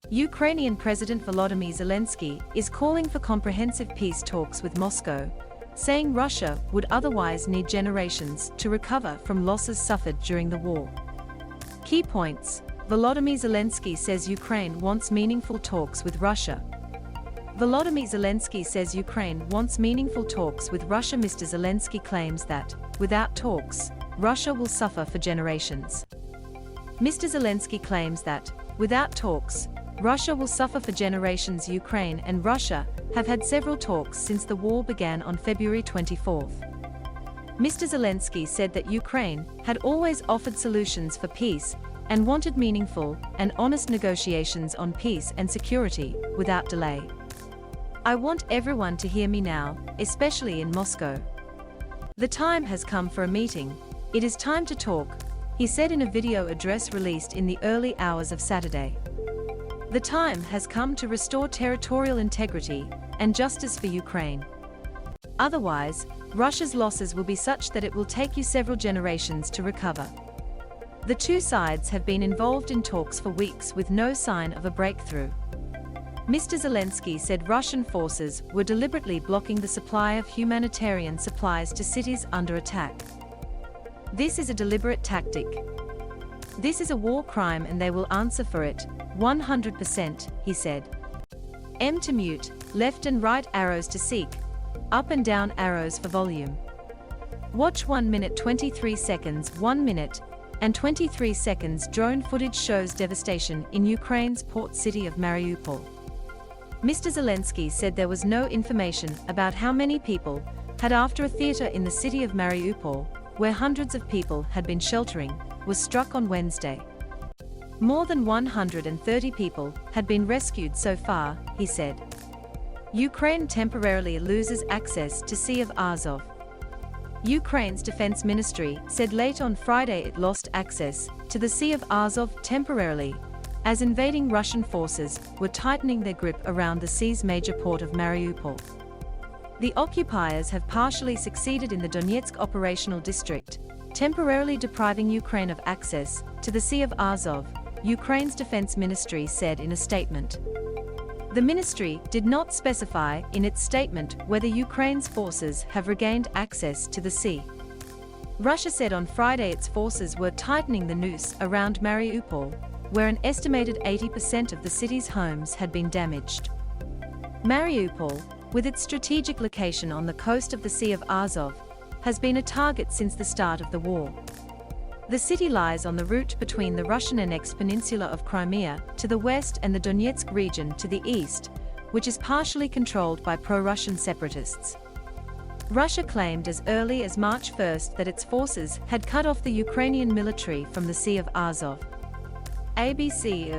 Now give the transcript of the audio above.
Ukrainian President Volodymyr Zelensky is calling for comprehensive peace talks with Moscow, saying Russia would otherwise need generations to recover from losses suffered during the war. Key points: Volodymyr Zelensky says Ukraine wants meaningful talks with Russia. Volodymyr Zelensky says Ukraine wants meaningful talks with Russia. Mr. Zelensky claims that, without talks, Russia will suffer for generations. Mr. Zelensky claims that, without talks, Russia will suffer for generations. Ukraine and Russia have had several talks since the war began on February 24. Mr. Zelensky said that Ukraine had always offered solutions for peace and wanted meaningful and honest negotiations on peace and security without delay. I want everyone to hear me now, especially in Moscow. The time has come for a meeting. It is time to talk, he said in a video address released in the early hours of Saturday. The time has come to restore territorial integrity and justice for Ukraine. Otherwise, Russia's losses will be such that it will take you several generations to recover. The two sides have been involved in talks for weeks with no sign of a breakthrough. Mr. Zelensky said Russian forces were deliberately blocking the supply of humanitarian supplies to cities under attack. This is a deliberate tactic. This is a war crime and they will answer for it, 100%, he said. M to mute, left and right arrows to seek, up and down arrows for volume. Watch 1 minute 23 seconds 1 minute and 23 seconds drone footage shows devastation in Ukraine's port city of Mariupol. Mr. Zelensky said there was no information about how many people had after a theater in the city of Mariupol, where hundreds of people had been sheltering, was struck on Wednesday. More than 130 people had been rescued so far, he said. Ukraine temporarily loses access to Sea of Azov. Ukraine's defense ministry said late on Friday it lost access to the Sea of Azov temporarily, as invading Russian forces were tightening their grip around the sea's major port of Mariupol. The occupiers have partially succeeded in the Donetsk operational district, temporarily depriving Ukraine of access to the Sea of Azov, Ukraine's defense ministry said in a statement. The ministry did not specify in its statement whether Ukraine's forces have regained access to the sea. Russia said on Friday its forces were tightening the noose around Mariupol, where an estimated 80% of the city's homes had been damaged. Mariupol, with its strategic location on the coast of the Sea of Azov, has been a target since the start of the war. The city lies on the route between the Russian-annexed peninsula of Crimea to the west and the Donetsk region to the east, which is partially controlled by pro-Russian separatists. Russia claimed as early as March 1 that its forces had cut off the Ukrainian military from the Sea of Azov. ABC